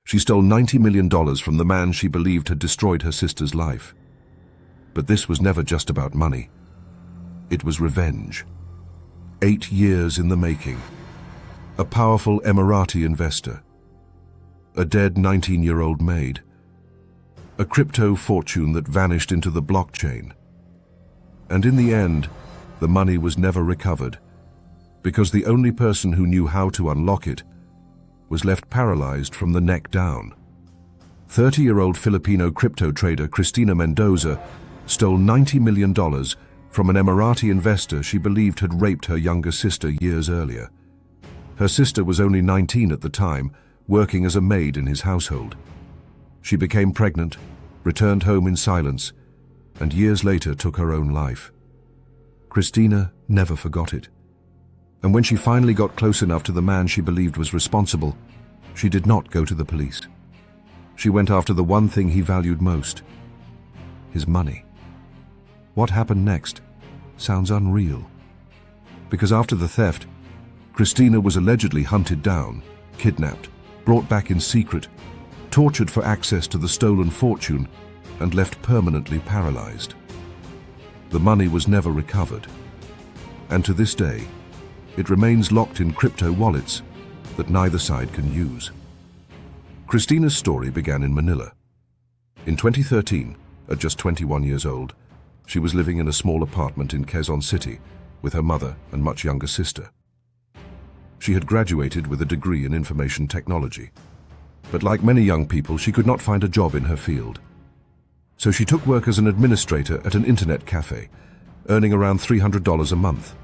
She stole $90 million from the man she believed had destroyed her sister's life. But this was never just about money. It was revenge. 8 years in the making. A powerful Emirati investor. A dead 19-year-old maid. A crypto fortune that vanished into the blockchain. And in the end, the money was never recovered, because the only person who knew how to unlock it was left paralyzed from the neck down. 30-year-old Filipino crypto trader Cristina Mendoza stole $90 million from an Emirati investor she believed had raped her younger sister years earlier. Her sister was only 19 at the time, working as a maid in his household. She became pregnant, returned home in silence, and years later took her own life. Cristina never forgot it. And when she finally got close enough to the man she believed was responsible, she did not go to the police. She went after the one thing he valued most: his money. What happened next sounds unreal. Because after the theft, Cristina was allegedly hunted down, kidnapped, brought back in secret, tortured for access to the stolen fortune, and left permanently paralyzed. The money was never recovered, and to this day, it remains locked in crypto wallets that neither side can use. Cristina's story began in Manila. In 2013, at just 21 years old, she was living in a small apartment in Quezon City with her mother and much younger sister. She had graduated with a degree in information technology, but like many young people, she could not find a job in her field. So she took work as an administrator at an internet cafe, earning around $300 a month.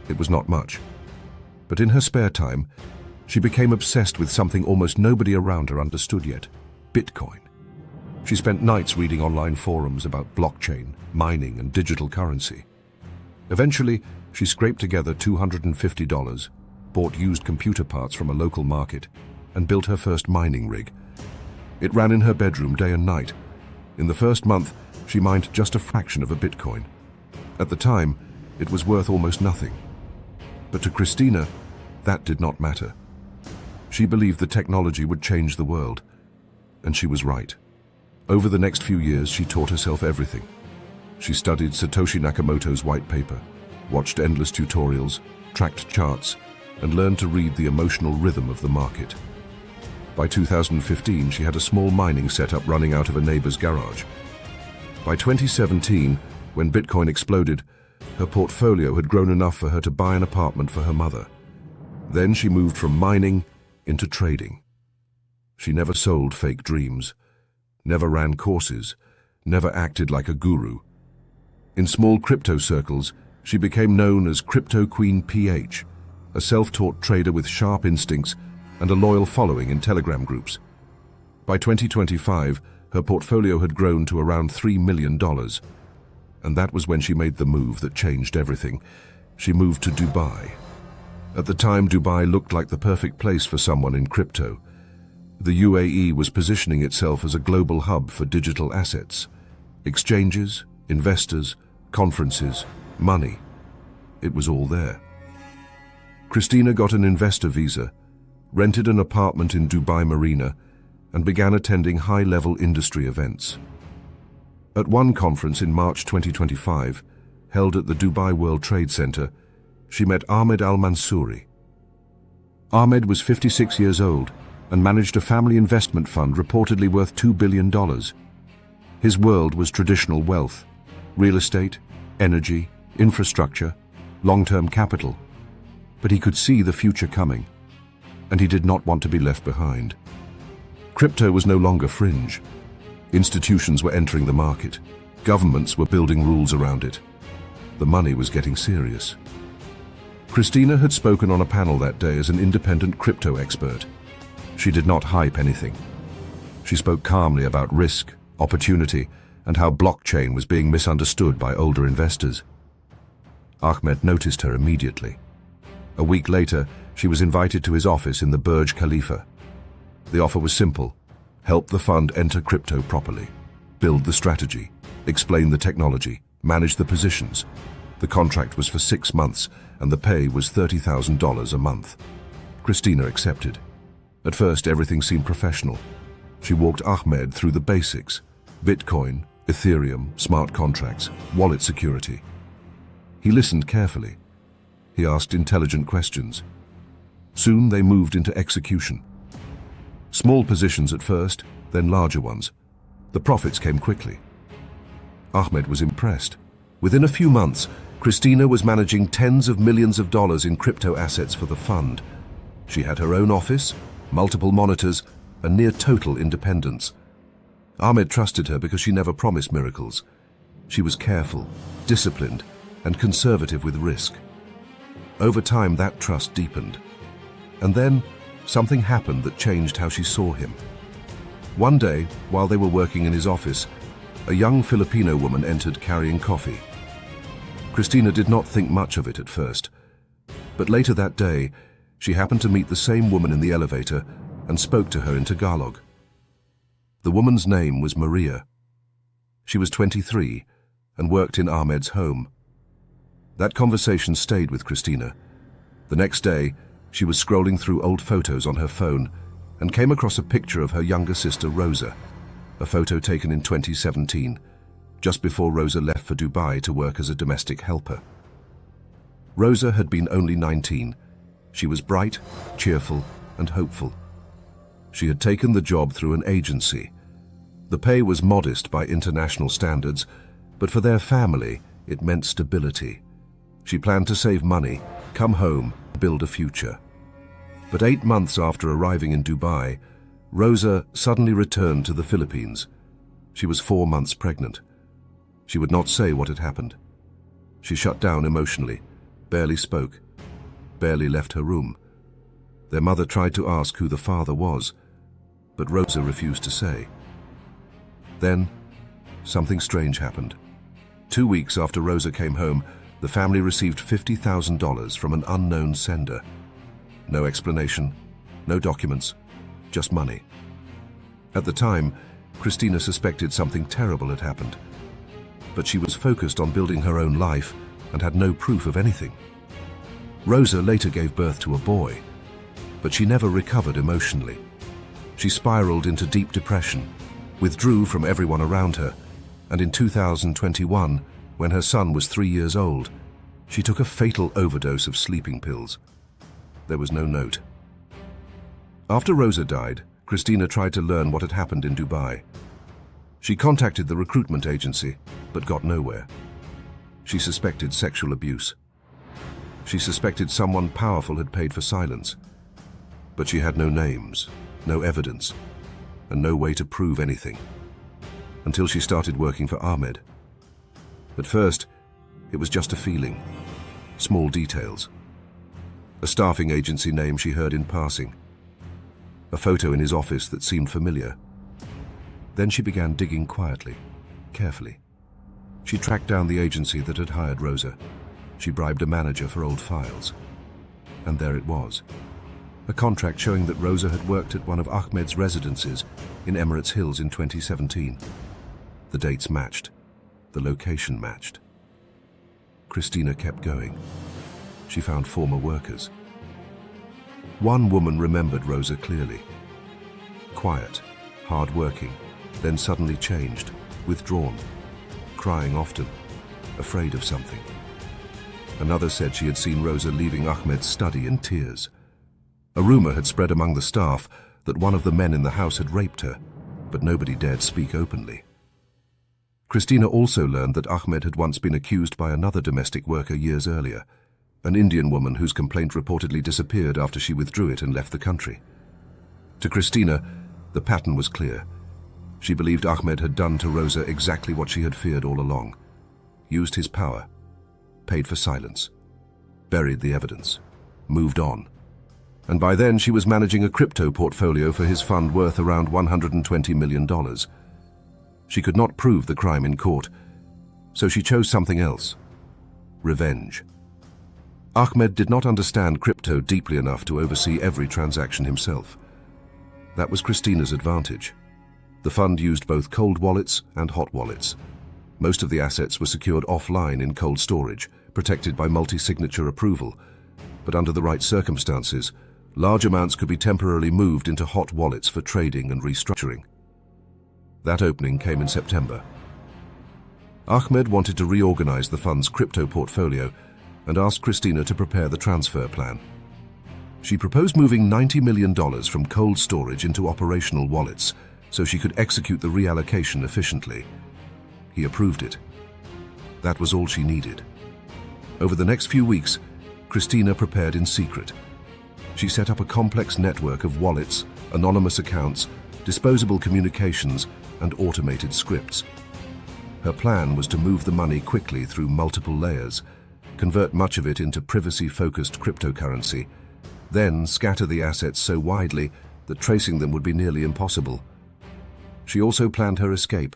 It was not much, but in her spare time, she became obsessed with something almost nobody around her understood yet: Bitcoin. She spent nights reading online forums about blockchain, mining, and digital currency. Eventually, she scraped together $250, bought used computer parts from a local market, and built her first mining rig. It ran in her bedroom day and night. In the first month, she mined just a fraction of a Bitcoin. At the time, it was worth almost nothing. But to Cristina, that did not matter. She believed the technology would change the world, and she was right. Over the next few years, she taught herself everything. She studied Satoshi Nakamoto's white paper, watched endless tutorials, tracked charts, and learned to read the emotional rhythm of the market. By 2015, she had a small mining setup running out of a neighbor's garage. By 2017, when Bitcoin exploded, her portfolio had grown enough for her to buy an apartment for her mother. Then she moved from mining into trading. She never sold fake dreams, never ran courses, never acted like a guru. In small crypto circles, she became known as Crypto Queen PH, a self-taught trader with sharp instincts and a loyal following in Telegram groups. By 2025, her portfolio had grown to around $3 million. And that was when she made the move that changed everything. She moved to Dubai. At the time, Dubai looked like the perfect place for someone in crypto. The UAE was positioning itself as a global hub for digital assets. Exchanges, investors, conferences, money. It was all there. Cristina got an investor visa, rented an apartment in Dubai Marina, and began attending high-level industry events. At one conference in March 2025, held at the Dubai World Trade Center, she met Ahmed Al-Mansouri. Ahmed was 56 years old and managed a family investment fund reportedly worth $2 billion. His world was traditional wealth, real estate, energy, infrastructure, long-term capital. But he could see the future coming, and he did not want to be left behind. Crypto was no longer fringe. Institutions were entering the market. Governments were building rules around it. The money was getting serious. Cristina had spoken on a panel that day as an independent crypto expert. She did not hype anything. She spoke calmly about risk, opportunity, and how blockchain was being misunderstood by older investors. Ahmed noticed her immediately. A week later, she was invited to his office in the Burj Khalifa. The offer was simple: help the fund enter crypto properly, build the strategy, explain the technology, manage the positions. The contract was for 6 months, and the pay was $30,000 a month. Cristina accepted. At first, everything seemed professional. She walked Ahmed through the basics: Bitcoin, Ethereum, smart contracts, wallet security. He listened carefully. He asked intelligent questions. Soon they moved into execution. Small positions at first, then larger ones. The profits came quickly. Ahmed was impressed. Within a few months, Christina was managing tens of millions of dollars in crypto assets for the fund. She had her own office, multiple monitors, and near total independence. Ahmed trusted her because she never promised miracles. She was careful, disciplined, and conservative with risk. Over time, that trust deepened. And then, something happened that changed how she saw him. One day, while they were working in his office, a young Filipino woman entered carrying coffee. Christina did not think much of it at first, but later that day, she happened to meet the same woman in the elevator and spoke to her in Tagalog. The woman's name was Maria. She was 23 and worked in Ahmed's home. That conversation stayed with Christina. The next day, she was scrolling through old photos on her phone and came across a picture of her younger sister Rosa, a photo taken in 2017, just before Rosa left for Dubai to work as a domestic helper. Rosa had been only 19. She was bright, cheerful, and hopeful. She had taken the job through an agency. The pay was modest by international standards, but for their family, it meant stability. She planned to save money, come home, build a future. But 8 months after arriving in Dubai, Rosa suddenly returned to the Philippines. She was 4 months pregnant. She would not say what had happened. She shut down emotionally, barely spoke, barely left her room. Their mother tried to ask who the father was, but Rosa refused to say. Then, something strange happened. 2 weeks after Rosa came home, the family received $50,000 from an unknown sender. No explanation, no documents, just money. At the time, Christina suspected something terrible had happened, but she was focused on building her own life and had no proof of anything. Rosa later gave birth to a boy, but she never recovered emotionally. She spiraled into deep depression, withdrew from everyone around her, and in 2021, when her son was 3 years old, she took a fatal overdose of sleeping pills. There was no note. After Rosa died, Christina tried to learn what had happened in Dubai. She contacted the recruitment agency, but got nowhere. She suspected sexual abuse. She suspected someone powerful had paid for silence. But she had no names, no evidence, and no way to prove anything. Until she started working for Ahmed. At first, it was just a feeling. Small details. A staffing agency name she heard in passing. A photo in his office that seemed familiar. Then she began digging quietly, carefully. She tracked down the agency that had hired Rosa. She bribed a manager for old files. And there it was. A contract showing that Rosa had worked at one of Ahmed's residences in Emirates Hills in 2017. The dates matched. The location matched. Christina kept going. She found former workers. One woman remembered Rosa clearly. Quiet, hard-working, then suddenly changed, withdrawn, crying often, afraid of something. Another said she had seen Rosa leaving Ahmed's study in tears. A rumor had spread among the staff that one of the men in the house had raped her, but nobody dared speak openly. Christina also learned that Ahmed had once been accused by another domestic worker years earlier, an Indian woman whose complaint reportedly disappeared after she withdrew it and left the country. To Christina, the pattern was clear. She believed Ahmed had done to Rosa exactly what she had feared all along. Used his power, paid for silence, buried the evidence, moved on. And by then she was managing a crypto portfolio for his fund worth around $120 million. She could not prove the crime in court, so she chose something else: revenge. Ahmed did not understand crypto deeply enough to oversee every transaction himself. That was Christina's advantage. The fund used both cold wallets and hot wallets. Most of the assets were secured offline in cold storage, protected by multi-signature approval, but under the right circumstances, Large amounts could be temporarily moved into hot wallets for trading and restructuring. That opening came in September. Ahmed wanted to reorganize the fund's crypto portfolio and asked Christina to prepare the transfer plan. She proposed moving $90 million from cold storage into operational wallets so she could execute the reallocation efficiently. He approved it. That was all she needed. Over the next few weeks, Christina prepared in secret. She set up a complex network of wallets, anonymous accounts, disposable communications, and automated scripts. Her plan was to move the money quickly through multiple layers, convert much of it into privacy-focused cryptocurrency, then scatter the assets so widely that tracing them would be nearly impossible. She also planned her escape: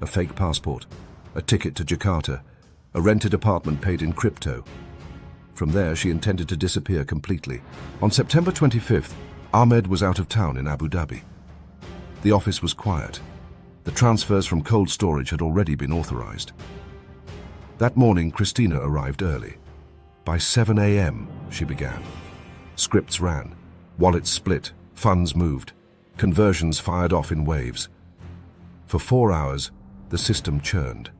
a fake passport, a ticket to Jakarta, a rented apartment paid in crypto. From there, she intended to disappear completely. On September 25th, Ahmed was out of town in Abu Dhabi. The office was quiet. The transfers from cold storage had already been authorized. That morning, Christina arrived early. By 7 a.m., she began. Scripts ran, wallets split, funds moved, conversions fired off in waves. For 4 hours, the system churned.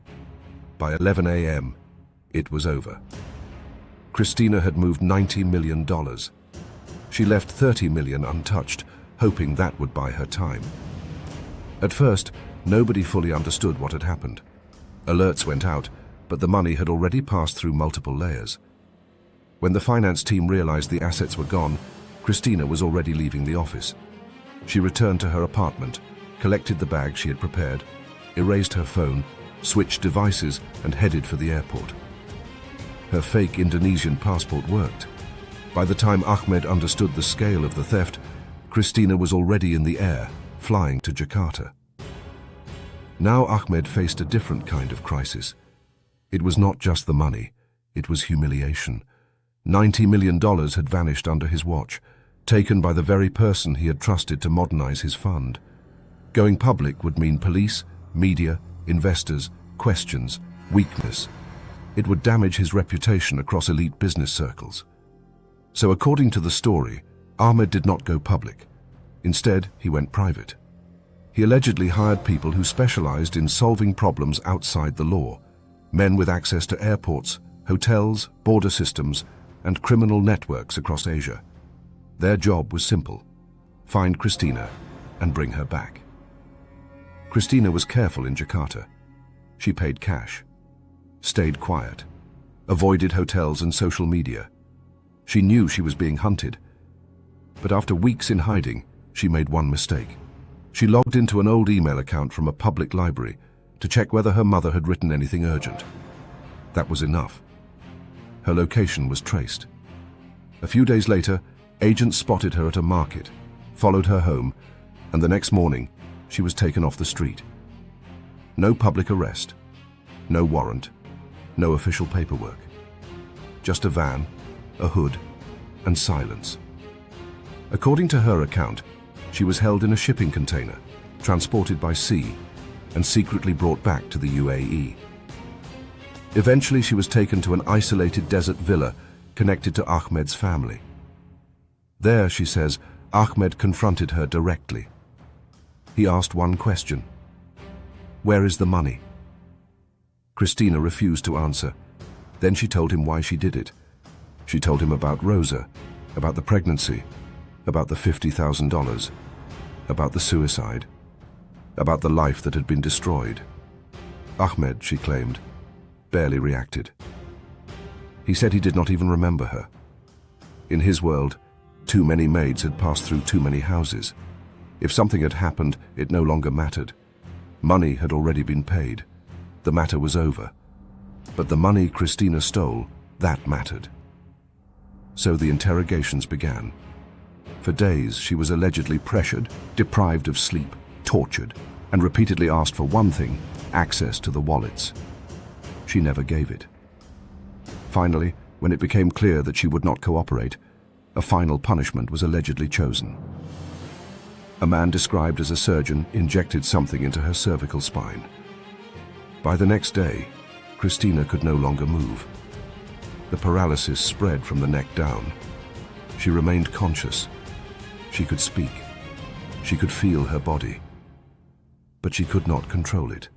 By 11 a.m., it was over. Christina had moved $90 million. She left $30 million untouched, hoping that would buy her time. At first, nobody fully understood what had happened. Alerts went out, but the money had already passed through multiple layers. When the finance team realized the assets were gone, Christina was already leaving the office. She returned to her apartment, collected the bag she had prepared, erased her phone, switched devices, and headed for the airport. Her fake Indonesian passport worked. By the time Ahmed understood the scale of the theft, Christina was already in the air, flying to Jakarta. Now Ahmed faced a different kind of crisis. It was not just the money, it was humiliation. $90 million had vanished under his watch, taken by the very person he had trusted to modernize his fund. Going public would mean police, media, investors, questions, weakness. It would damage his reputation across elite business circles. So according to the story, Ahmed did not go public. Instead, he went private. He allegedly hired people who specialized in solving problems outside the law, men with access to airports, hotels, border systems, and criminal networks across Asia. Their job was simple: find Christina and bring her back. Christina was careful in Jakarta. She paid cash, stayed quiet, avoided hotels and social media. She knew she was being hunted. But after weeks in hiding, she made one mistake. She logged into an old email account from a public library to check whether her mother had written anything urgent. That was enough. Her location was traced. A few days later, agents spotted her at a market, followed her home, and the next morning, she was taken off the street. No public arrest, no warrant, no official paperwork. Just a van, a hood, and silence. According to her account, she was held in a shipping container, transported by sea, and secretly brought back to the UAE. Eventually, she was taken to an isolated desert villa connected to Ahmed's family. There, she says, Ahmed confronted her directly. He asked one question: "Where is the money?" Christina refused to answer. Then she told him why she did it. She told him about Rosa, about the pregnancy, about the $50,000, about the suicide, about the life that had been destroyed. Ahmed, she claimed, barely reacted. He said he did not even remember her. In his world, too many maids had passed through too many houses. If something had happened, it no longer mattered. Money had already been paid. The matter was over. But the money Christina stole, that mattered. So the interrogations began. For days, she was allegedly pressured, deprived of sleep, tortured, and repeatedly asked for one thing: access to the wallets. She never gave it. Finally, when it became clear that she would not cooperate, a final punishment was allegedly chosen. A man described as a surgeon injected something into her cervical spine. By the next day, Christina could no longer move. The paralysis spread from the neck down. She remained conscious, She could speak. She could feel her body. But she could not control it.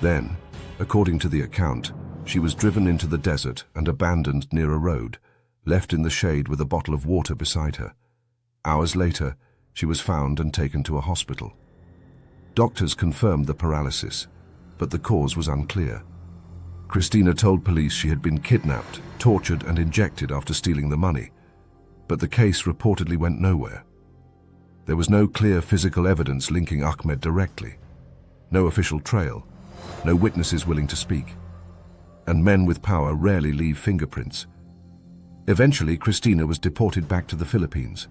Then, according to the account, she was driven into the desert and abandoned near a road, left in the shade with a bottle of water beside her. Hours later, she was found and taken to a hospital. Doctors confirmed the paralysis, but the cause was unclear. Christina told police she had been kidnapped, tortured and injected after stealing the money, but the case reportedly went nowhere. There was no clear physical evidence linking Ahmed directly, no official trail, no witnesses willing to speak, and men with power rarely leave fingerprints. Eventually, Christina was deported back to the Philippines.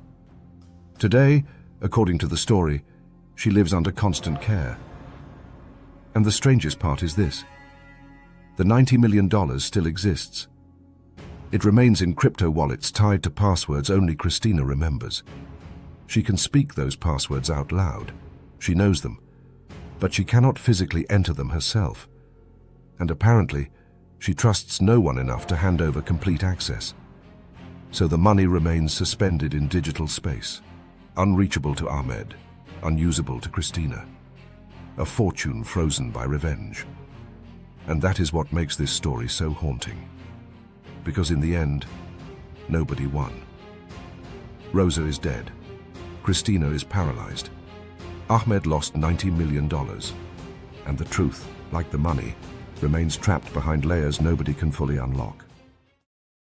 Today, according to the story, she lives under constant care. And the strangest part is this: the $90 million still exists. It remains in crypto wallets tied to passwords only Christina remembers. She can speak those passwords out loud. She knows them, but she cannot physically enter them herself. And apparently, she trusts no one enough to hand over complete access. So the money remains suspended in digital space, unreachable to Ahmed, unusable to Christina. A fortune frozen by revenge. And that is what makes this story so haunting. Because in the end, nobody won. Rosa is dead. Christina is paralyzed. Ahmed lost $90 million. And the truth, like the money, remains trapped behind layers nobody can fully unlock.